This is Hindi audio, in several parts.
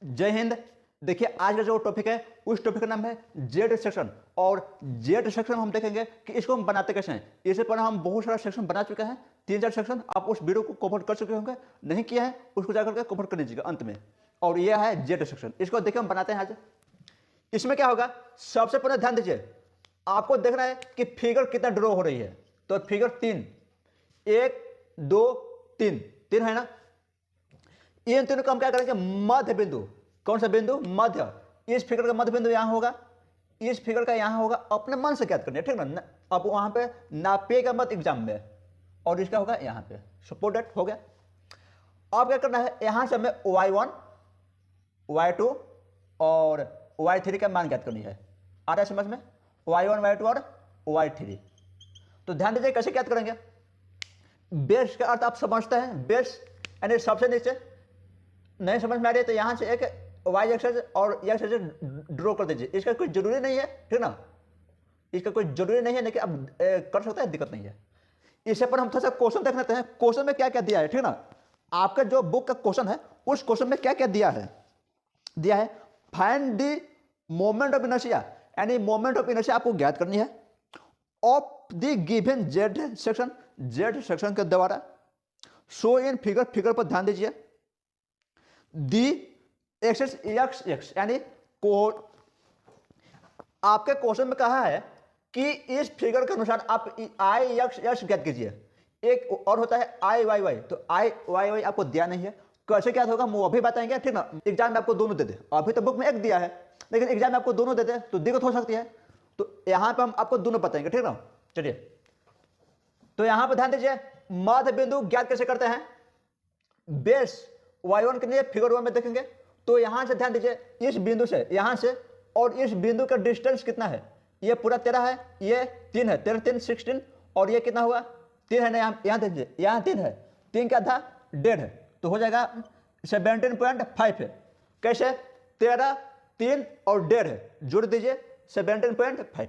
जय हिंद। देखिए आज का जो टॉपिक है उस टॉपिक का नाम है जेड सेक्शन। और जेड सेक्शन हम देखेंगे कि इसको हम बनाते कैसे हैं। इससे पहले हम बहुत सारा सेक्शन बना चुके हैं, 3-4 सेक्शन। आप उस वीडियो को कवर कर चुके होंगे, नहीं किया है उसको जाकर के कवर कर लीजिएगा अंत में। और यह है जेड सेक्शन, इसको देखिए हम बनाते हैं आज। इसमें क्या होगा, सबसे पहले ध्यान दीजिए, आपको देखना है कि फिगर कितना ड्रॉ हो रही है। तो फिगर 3, 1 2 3 3 है ना। इन तीनों का हम क्या करेंगे, मध्य बिंदु। कौन सा बिंदु, मध्य। इस फिगर का मध्य बिंदु यहां होगा, इस फिगर का यहां होगा। अपने मन से ज्ञात करना है, ठीक ना। अब वहां पे नापिएगा मत एग्जाम में। और इसका होगा यहां पे, सपोज दैट हो गया। अब क्या करना है, यहां से हमें y1 y2 और y3 का मान ज्ञात करनी है। आ रहा है समझ में, y1 y2 और y3। तो ध्यान दीजिए कैसे ज्ञात करेंगे। बेस का अर्थ आप समझते हैं, बेस यानी सबसे नीचे। नहीं समझ में आ रही है तो यहां से एक y एक्सिस और y एक्सिस ड्रॉ कर दीजिए। इसका कोई जरूरी नहीं है, ठीक ना, इसका कोई जरूरी नहीं है, लेकिन अब कर सकते हैं, दिक्कत नहीं है। इससे पर हम थोड़ा सा क्वेश्चन देख लेते हैं, क्वेश्चन में क्या क्या दिया है, ठीक ना। आपका जो बुक का क्वेश्चन है उस क्वेश्चन में क्या क्या दिया है find the moment of inertia, यानी मोमेंट ऑफ इनर्शिया आपको ज्ञात करनी है of the given Z section के द्वारा। शो इन फिगर, फिगर पर ध्यान दीजिए। दी एक्स एक्स यानी आपके क्वेश्चन में कहा है कि इस फिगर के अनुसार आप आई एक्स ज्ञात कीजिए। एक और होता है आई वाई वाई, तो आई वाई वाई आपको दिया नहीं है, कैसे क्या होगा वो अभी बताएंगे, ठीक ना। एग्जाम में आपको दोनों दे दे, अभी तो बुक में एक दिया है, लेकिन एग्जाम में आपको दोनों दे दे तो दिक्कत हो सकती है। तो यहां पे हम आपको दोनों बताएंगे, ठीक ना। चलिए, तो यहां पर ध्यान दीजिए, मध्य बिंदु ज्ञात कैसे करते हैं। बेस y1 के लिए फिगर 1 में देखेंगे। तो यहां से ध्यान दीजिए, इस बिंदु से, यहां से और इस बिंदु का डिस्टेंस कितना है, ये पूरा 13 है, ये 3 है, 13 3 16, और ये कितना हुआ 3 है ना। यहां दीजिए, यहां 3 है, 3 क्या था, 1.5 है, तो हो जाएगा 17.5 है। कैसे, 13 3 और 1.5 है, जोड़ दीजिए 17.5।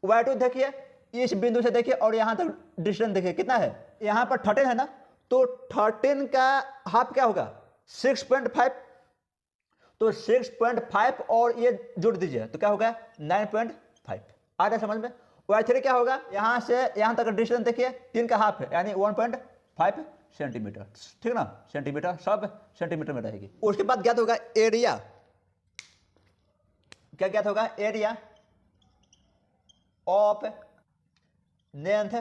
y2 देखिए, इस बिंदु से देखिए और यहां तक डिस्टेंस देखिए कितना है, यहां पर 13 है ना, तो 13 का हाफ क्या होगा 6.5, तो 6.5 और ये जोड़ दीजिए तो क्या होगा 9.5। आ रहा है समझ में। y3 क्या होगा, यहां से यहां तक डिस्टेंस देखिए 3 का हाफ है, यानी 1.5 सेंटीमीटर, ठीक ना। सेंटीमीटर सब सेंटीमीटर में रहेगी। उसके बाद ज्ञात होगा एरिया। क्या ज्ञात होगा, area of length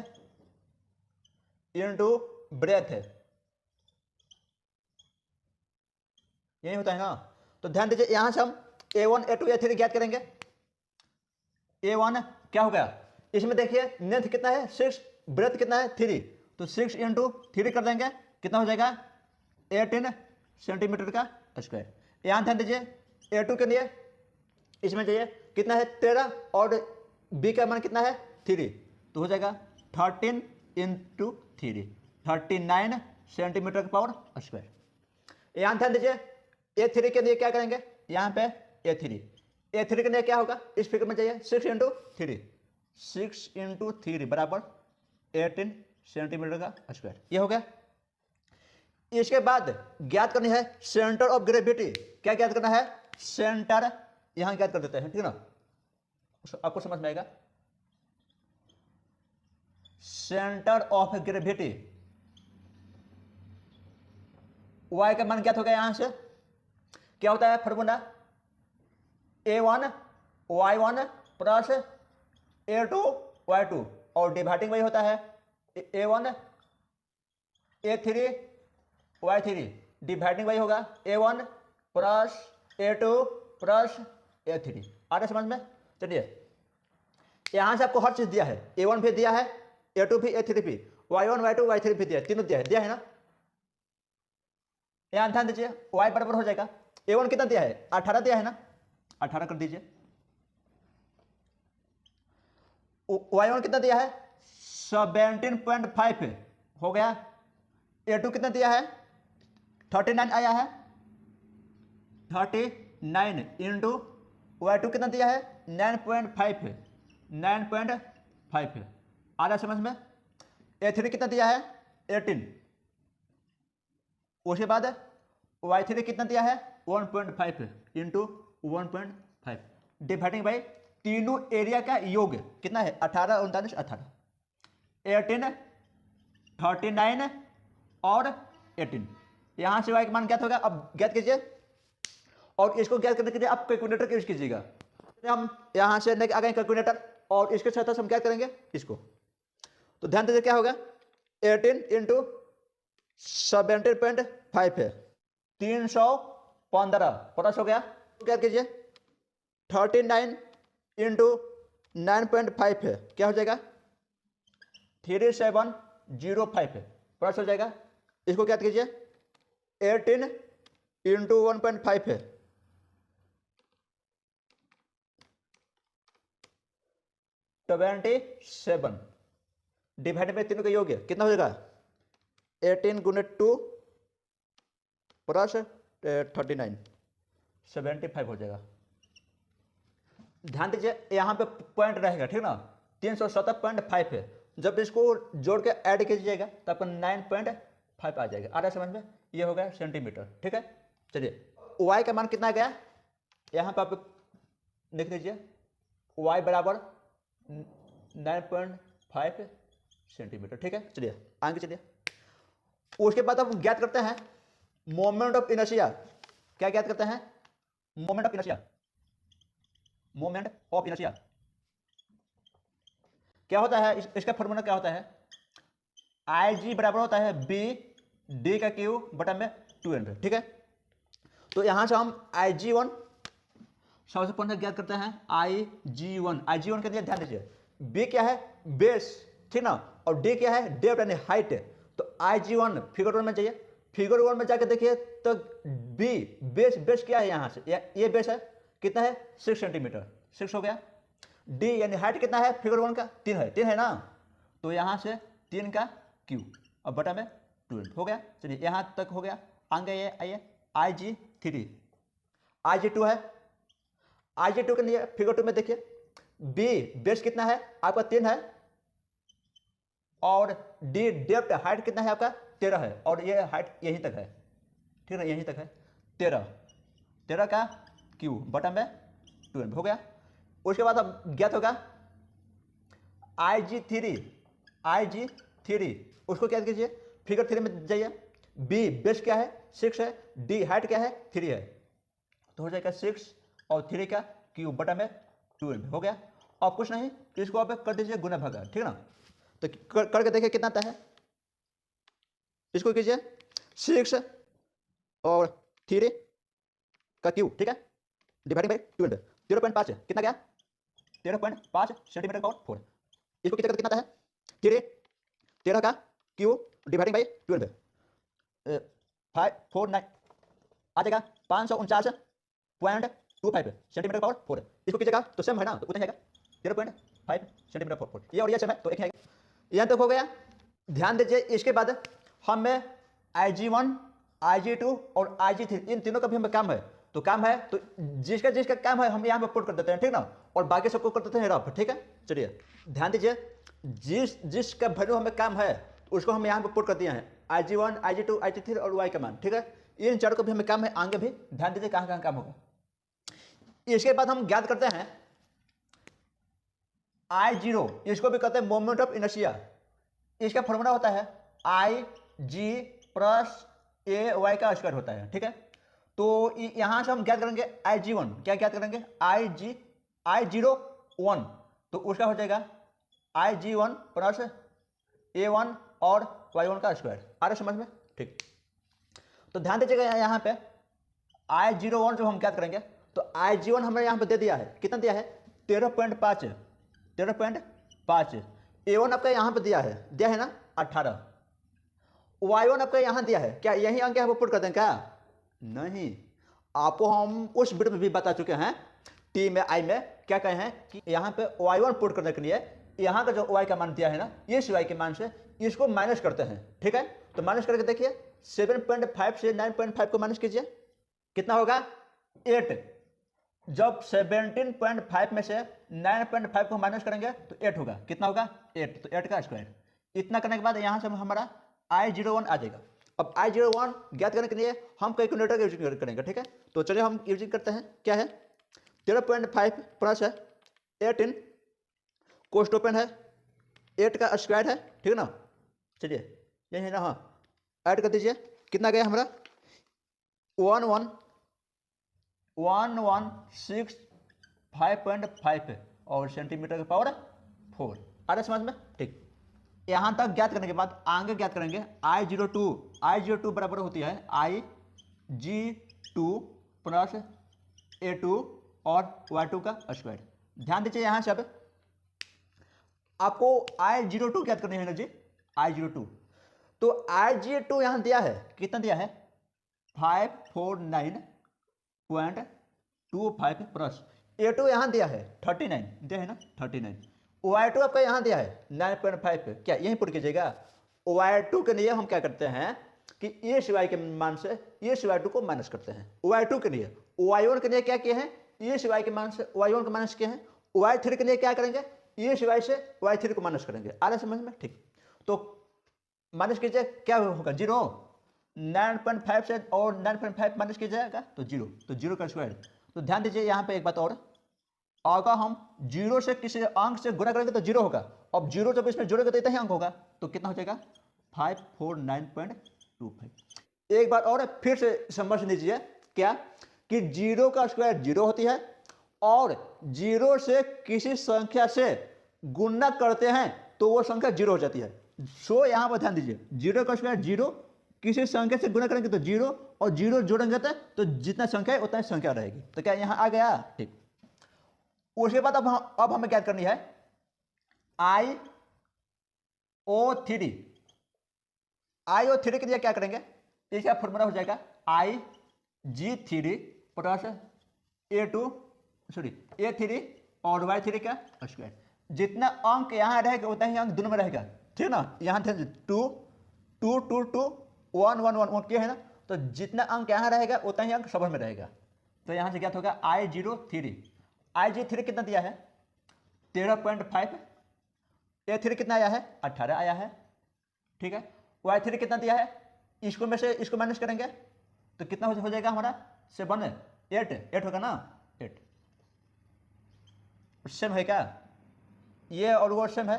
into breadth, यही होता है ना। तो ध्यान दीजिए, यहां से हम a1 a2 a3 ज्ञात करेंगे। a1 क्या हो गया, इसमें देखिए लेंथ कितना है 6, ब्रेथ कितना है 3, तो 6 इंटू 3 कर देंगे, कितना हो जाएगा 18 सेंटीमीटर का स्क्वायर। यहां ध्यान दीजिए, a2 के लिए इसमें चाहिए कितना है 13, और b का मान कितना है 3, तो हो जाएगा 13 इंटू 3, 39 सेंटीमीटर का पावर स्क्वायर। यहां ध्यान दीजिए, a3 के लिए क्या करेंगे, यहां पे a3 के लिए क्या होगा, इस फिगर में चाहिए 6 इंटू 3, 6 इंटू 3 बराबर 18 सेंटीमीटर का स्क्वायर, ये हो गया। इसके बाद ज्ञात करनी है सेंटर ऑफ ग्रेविटी। क्या ज्ञात करना है, सेंटर, यहां ज्ञात कर देते हैं, ठीक ना, आपको समझ में आएगा। सेंटर ऑफ ग्रेविटी, y का मान ज्ञात हो गया। यहां से क्या होता है formula, a1 y1 plus a2 y2, और डिवाइडिंग वही होता है a1 a3 y3, डिवाइडिंग वही होगा a1 plus a2 plus a3। आ रहा समझ में। चलिए, यहां से आपको हर चीज दिया है, a1 भी दिया है, a2 भी a3 भी, y1 y2 y3 भी दिया है, तीनों दिया है ना। यहां ध्यान दीजिए, y बराबर हो जाएगा, a1 कितना दिया है 18 दिया है ना, 18 कर दीजिए। y1 कितना दिया है 17.5 हो गया। a2 कितना दिया है 39 आया है, 39 इंटू y2 कितना दिया है 9.5 है, 9.5 है। आ रहा समझ में। a3 कितना दिया है 18, उसके बाद y3 कितना दिया है 1.5 इंटू 1.5 डिवाइडिंग बाई तीनों एरिया का योग कितना है 18 39 18 18 39 और 18 यहां से y का मान ज्ञात होगा। अब ज्ञात कीजिए और इसको ज्ञात करने के लिए आप कैलकुलेटर का यूज कीजिएगा। हम यहां से आ गए कैलकुलेटर और इसके साथ हम क्या करेंगे इसको, तो ध्यान दीजिए क्या होगा 18 इंटू 17.5 है 315 प्लस हो गया, क्या कीजिए 39 इंटू 9.5 है क्या हो जाएगा 3705 है प्लस हो जाएगा। इसको क्या कीजिए 18 इंटू 1.5 है 27 डिवाइड में तीनों का योग कितना हो जाएगा 18 गुने 2 प्लस 39 75 हो जाएगा। ध्यान दीजिए यहां पे पॉइंट रहेगा ठीक ना 370.5 है, जब इसको जोड़ के ऐड कीजिएगा तो आपको 9.5 आ जाएगा। आ रहा है समझ में, ये हो गया सेंटीमीटर। ठीक है, चलिए y का मान कितना गया यहां पे आप लिख लीजिए y बराबर 9.5 सेंटीमीटर। ठीक है, चलिए आगे चलिए। उसके बाद हम ज्ञात करते हैं मोमेंट ऑफ इनर्शिया। क्या ज्ञात करते हैं moment of inertia. Moment of inertia क्या होता है, इसका फॉर्मूला क्या होता है IG बराबर होता है B D का क्यू बटा में 200। ठीक है, तो यहां से हम IG1 सबसे पहले ज्ञात करते हैं IG1 के लिए ध्यान दीजिए B क्या है बेस ठीक ना, और D क्या है डेप्थ यानी हाइट। तो IG1 फिगर 1 में जाइए, फिगर 1 में जाकर देखिए तो B बेस क्या है यहाँ से ये बेस है कितना है 6 सेंटीमीटर 6 हो गया। D यानी हाइट कितना है फिगर 1 का 3 है ना, तो यहाँ से 3 का क्यू अब बटा में 12 हो गया। चलिए यहाँ तक हो गया। आगे ये आइए IG3 IG2 है, IG2 के लिए फिगर 2 में देखिए B बेस कितना है आपका 3 है और D डेप्थ हाइट कितना है आपका 13 है और ये हाइट यहीं तक है ठीक है, यहीं तक है 13 का क्यू बटा में 12 हो गया। उसके बाद अब ज्ञात होगा IG3 उसको क्या कीजिए फिगर 3 में जाइए B बेस क्या है 6 है D हाइट क्या है 3 है, तो हो जाएगा 6 और 3 का क्यूब बटा में 12 हो गया। अब कुछ नहीं तो इसको आप कर दीजिए गुना भागा ठीक ना, तो करके देखिए कितना आता है। इसको कीजिए 6 और 3 का क्यूब ठीक है डिवाइडिंग बाई 12 0.5 कितना गया 13.5 सेंटीमीटर का 4। इसको कितना कितना आता है 13 का क्यूब डिवाइडिंग बाई 12 549 आ जाएगा 549.25 सेंटीमीटर का 4। इसको कीजिएगा तो सेम है ना, तो उतना ही आएगा 0.5 सेंटीमीटर 4 ये और ये सेम है तो एक ही आएगा। यहाँ तक हो गया। ध्यान दीजिए इसके बाद हमें IG1 IG2 और IG3 इन तीनों का भी हमें काम है, तो काम है तो जिसका काम है हम यहाँ पे पुट कर देते हैं ठीक ना, और बाकी सबको कर देते हैं रफ। ठीक है, चलिए ध्यान दीजिए जिसका वैल्यू हमें काम है उसको हम यहाँ पे पुट कर दिए हैं IG1 IG2 IG3 और y का मान। ठीक है, इन चारों को भी हमें काम है, आगे भी ध्यान दीजिए कहाँ कहाँ काम होगा। इसके बाद हम ज्ञात करते हैं I0, इसको भी कहते हैं मोमेंट ऑफ इनर्शिया। इसका फॉर्मूला होता है IG प्लस AY का स्क्वायर होता है। ठीक है, तो यहां से हम ज्ञात करेंगे IG1 क्या ज्ञात करेंगे I01 तो उसका हो जाएगा IG1 प्लस A1 और Y1 का स्क्वायर। आ रहा समझ में, ठीक। तो ध्यान दीजिएगा यहाँ पे I01 जो हम ज्ञात करेंगे तो IG1 हमें यहाँ पे दे दिया है, कितना दिया है 13.5 A1 आपका यहाँ पे दिया है ना 18। Y1 आपका यहाँ दिया है, क्या यही अंक यहाँ पे पुट कर दें क्या? नहीं, आपको हम उस वीडियो में भी बता चुके हैं T में I में क्या कहे हैं कि यहाँ पे Y1 पुट करने के लिए यहाँ का जो Y का मान दिया है ना, इस Y के मान से इसको माइनस करते हैं। ठीक है, तो माइनस करके देखिए 7.5 से 9.5 को माइनस कीजिए, कितना होगा 8। जब 17.5 में से 9.5 को माइनस करेंगे तो 8 होगा, कितना होगा 8, तो 8 का स्क्वायर। इतना करने के बाद यहाँ से हमारा I01 आ जाएगा। अब I01 ज्ञात करने के लिए हम कैलकुलेटर का यूजिंग करेंगे, ठीक है। तो चलिए हम यूजिंग करते हैं, क्या है 13.5 प्लस है 18 कोस्ट ओपन है 8 का स्क्वायर है, ठीक है ना। चलिए यही है ना, हाँ ऐड कर दीजिए, कितना गया हमारा 1165.5 और सेंटीमीटर का पावर 4 आ रहा समझ में, ठीक। यहां तक ज्ञात करने के बाद आगे ज्ञात करेंगे I02 बराबर होती है IG2 प्लस A2 और Y2 का स्क्वायर। ध्यान दीजिए यहां से अब आपको I02 ज्ञात करनी है ना जी, I02। तो IG2 यहां दिया है, कितना दिया है 549.25 प्लस A2 यहां दिया है 39, दिया है ना 39। Y2 आपका यहां दिया है 9.5, क्या यहीं पुट कीजिएगा। Y2 के लिए हम क्या करते हैं कि ये सिवाय के मान से ये Y2 को माइनस करते हैं। Y2 के लिए, Y1 के लिए क्या किए हैं, ये सिवाय के मान से Y1 को माइनस किए हैं। Y3 के लिए क्या करेंगे, ये सिवाय से Y3 को माइनस करेंगे। आ रहा है समझ में, ठीक। तो माइनस कीजिए, क्या होगा 0, 9.5 से और 9.5 माइनस कीजिएगा तो 0, तो 0 का स्क्वायर। तो ध्यान दीजिए यहाँ पे एक बात और, अगर हम 0 से किसी अंक से गुणा करेंगे तो 0 होगा। अब 0 जब इसमें जोड़ेंगे तो इतना ही अंक होगा, तो कितना हो जाएगा 549.25। एक बार और फिर से समझ लीजिए, क्या कि 0 का स्क्वायर 0 होती है और 0 से किसी संख्या से गुणा करते हैं तो वो संख्या 0 हो जाती है। सो यहां पर ध्यान दीजिए, 0 का स्क्वायर 0, किसी संख्या से गुणा करेंगे तो 0 और 0 जोड़ेंगे तो जितना संख्या है उतना संख्या रहेगी। तो क्या यहां आ गया, ठीक। उसके बाद अब हमें क्या करनी है IO3 के लिए क्या करेंगे, इसका फॉर्मूला हो जाएगा IG3 प्लस A3 और Y3 का स्क्वायर। जितना अंक यहाँ रहेगा उतना ही अंक दोनों में रहेगा, ठीक ना। यहाँ थे 2 2 2 2 1 1 1 1 क्या है ना, तो जितना अंक यहाँ रहेगा उतना ही अंक सब में रहेगा। तो यहाँ से क्या होगा IG3 कितना दिया है 13.5, A3 कितना आया है 18 आया है, ठीक है। Y3 कितना दिया है, इसको में से इसको माइनस करेंगे तो कितना हो जाएगा हमारा 7 8 होगा ना, 8 सेम है क्या, ये और वो सेम है।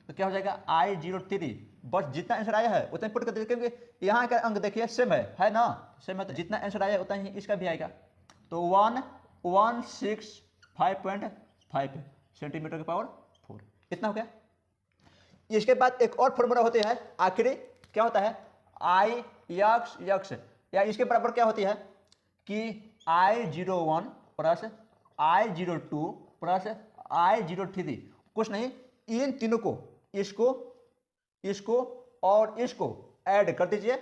तो क्या हो जाएगा I03, बस जितना आंसर आया है उतना पुट कर दीजिए, क्योंकि यहाँ का अंक देखिए सेम है ना, सेम है। तो जितना आंसर आया उतना ही इसका भी आएगा। तो 165.5 सेंटीमीटर की पावर 4, इतना हो गया। इसके बाद एक और फॉर्मूला होती है आखिरी, क्या होता है IX, या इसके बराबर क्या होती है कि I01 plus I02 plus I03, कुछ नहीं, इन तीनों को इसको और इसको ऐड कर दीजिए।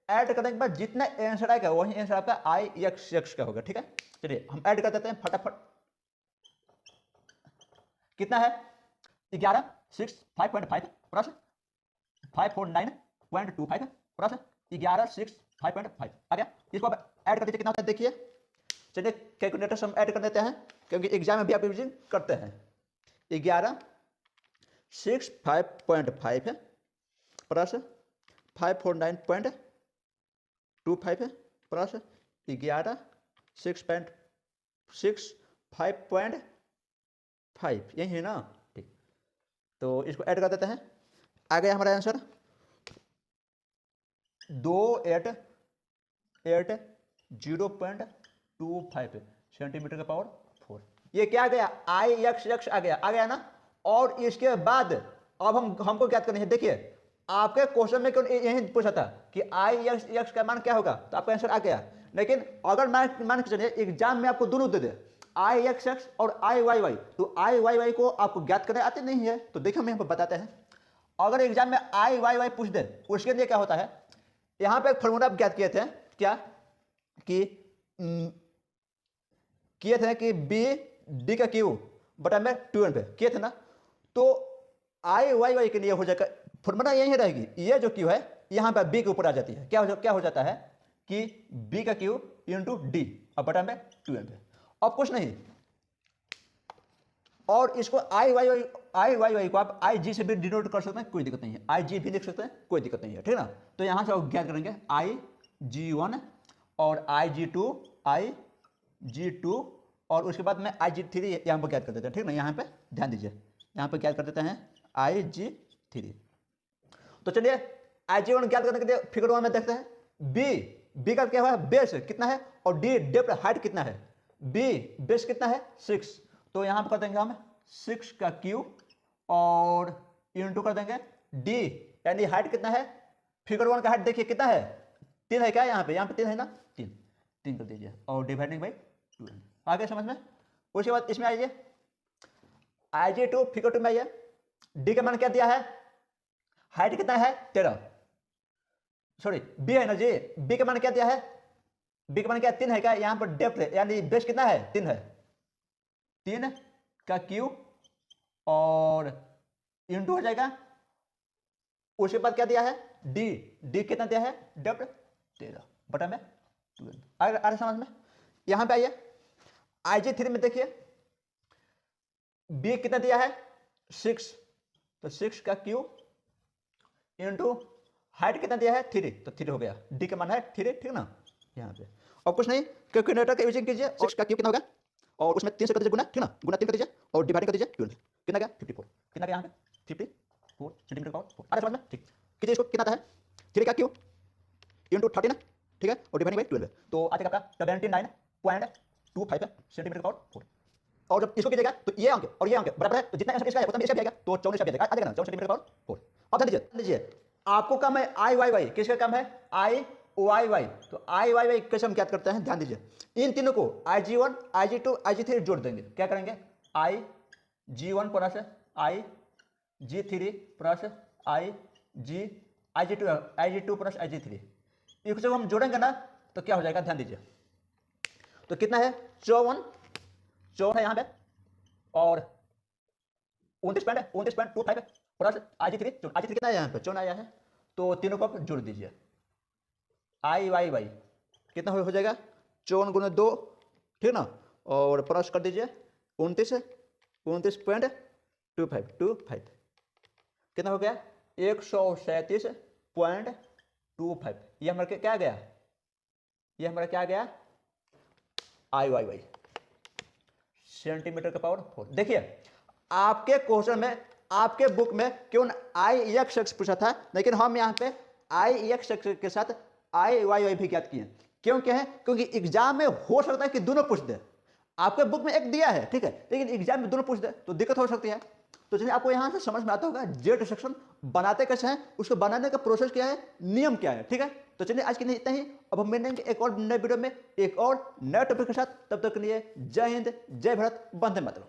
ऐड करने के बाद जितना आंसर आएगा वही आंसर आपका IX का होगा, ठीक है। चलिए हम ऐड कर देते हैं फटाफट। कितना है 1165.5 प्लस 549.25 प्लस 1165.5 आ गया। इसको अब ऐड कर दीजिए, कितना होता है देखिए। चलिए कैलकुलेटर से हम ऐड कर देते हैं, क्योंकि एग्जाम में भी आप यूजिंग करते हैं। 1165.5 है प्लस 549.25 है प्लस 1165.5, यही है ना, ठीक। तो इसको ऐड कर देते हैं, आ गया हमारा आंसर 2880.25 सेंटीमीटर का पावर 4। ये क्या आ गया IX आ गया ना। और इसके बाद अब हमको क्या करनी है, देखिए आपके क्वेश्चन में क्यों यही पूछा था कि IX का मान क्या होगा, तो आपका आंसर आ गया। लेकिन अगर मान के चलिए एग्जाम में आपको दोनों दे दे IX और IYY, तो IYY को आपको ज्ञात करने आते नहीं है, तो देखिए हम यहाँ पर बताते हैं। अगर एग्जाम में IYY पूछ दे उसके लिए क्या होता है, यहाँ पे एक फॉर्मूला आप ज्ञात किए थे, क्या किए थे कि B/D का Q बटा में 2n पे किए थे ना। तो IYY के लिए हो जाएगा फॉर्मूला यही रहेगी, ये जो Q है यहाँ पे B के ऊपर आ जाती है, क्या हो जाता है कि B का Q इंटू D और बटा में 2n पे। अब कुछ नहीं, और इसको आई वाई वाई को आप आई जी से भी डिनोट कर सकते हैं, कोई दिक्कत नहीं है, आई जी भी लिख सकते हैं, कोई दिक्कत नहीं है, ठीक है ना। तो यहाँ से आप ज्ञात करेंगे आई जी वन और आई जी टू और उसके बाद में आई जी थ्री यहाँ पर ज्ञात कर देते हैं, ठीक ना। यहाँ पे ध्यान दीजिए, यहाँ पे ज्ञात कर देते हैं आई जी थ्री। तो चलिए आई जी वन ज्ञात करने के लिए फिगर 1 में देखते हैं बी का क्या हुआ है, बेस कितना है और डी डेप्थ हाइट कितना है। बी बेस कितना है 6, तो यहाँ पर कर देंगे हम 6 का क्यू और इंटू कर देंगे डी यानी हाइट कितना है, फिगर 1 का हाइट देखिए कितना है 3 है क्या, यहाँ पे 3 है ना, 3 कर दीजिए और डिवाइडिंग बाई 12 आगे समझ में। उसके बाद इसमें आइए आई जी टू फिगर 2 में आइए, डी का मान क्या दिया है, हाइट कितना है 13, सॉरी बी है ना जी, बी का मान क्या दिया है, बी का मान क्या 3 है क्या, यहाँ पर डेप्थ यानी बेस कितना है 3 है, 3 का क्यू और इंटू हो जाएगा। उसके बाद क्या दिया है डी कितना दिया है डेप्थ 13 बटा में 12 आगे समझ में। यहां पे आइए आई जी थ्री में देखिए बी कितना दिया है 6, तो 6 का क्यू इंटू हाइट कितना दिया है 3, तो 3 हो गया, डी का मान है 3, ठीक ना। यहाँ पे और कुछ नहीं, कैलकुलेटर का यूजिंग कीजिए, 6 का क्यू कितना होगा और उसमें 3 से कर दीजिए गुना, ठीक ना, गुना 3 कर दीजिए और डिवाइड कर दीजिए 12, कितना गया 54, कितना गया यहाँ पे 54 सेंटीमीटर पावर आगे समझ में, ठीक। कीजिए इसको कितना आता है 3 का क्यू इंटू 13, ठीक है, और डिवाइडिंग बाई 12, तो आ जाएगा आपका 79.25 सेंटीमीटर पावर 4। और जब इसको कीजिएगा तो ये अंक और ये अंक बराबर है, तो जितना इसका आएगा उतना इसका भी आएगा, तो 14 इसका भी आ जाएगा ना, 14 सेंटीमीटर पावर 4। अब ध्यान दीजिए आपको कम है आई वाई वाई, किसका कम है आई वाई वाई, तो आई वाई वाई कैसे हम क्या करते हैं, ध्यान दीजिए इन तीनों को I G one I G two I G three जोड़ देंगे, क्या करेंगे I G one plus I G three plus I G two plus I G three, इसको जब हम जोड़ेंगे ना तो क्या हो जाएगा, ध्यान दीजिए तो कितना है 54 है यहाँ पे और 29.25 प्लस आई जी थ्री कितना है यहाँ पे 54 आया है, तो तीनों को आप जोड़ दीजिए आई वाई वाई कितना हो जाएगा 54 गुना 2, ठीक ना, और प्लस कर दीजिए 29.25 कितना हो गया 137.25, ये हमारा क्या गया, ये हमारा क्या गया आई वाई वाई सेंटीमीटर का पावर 4। देखिए आपके क्वेश्चन में आपके बुक में क्यों आई एक्स एक्स पूछा था, लेकिन हम यहाँ पे आई एक्स एक्स के साथ आई वाई वाई भी ज्ञात किए, क्यों क्या है, क्योंकि एग्जाम में हो सकता है कि दोनों पूछ दे, आपके बुक में एक दिया है ठीक है, लेकिन एग्जाम में दोनों पूछ दे तो दिक्कत हो सकती है। तो चलिए आपको यहाँ से समझ में आता होगा जेड सेक्शन बनाते कैसे हैं, उसको बनाने का प्रोसेस क्या है, नियम क्या है, ठीक है। तो चलिए आज के लिए इतना ही, अब हम मिलेंगे एक और नए वीडियो में एक और नए टॉपिक के साथ, तब तक के लिए जय हिंद जय भारत वंदे मातरम।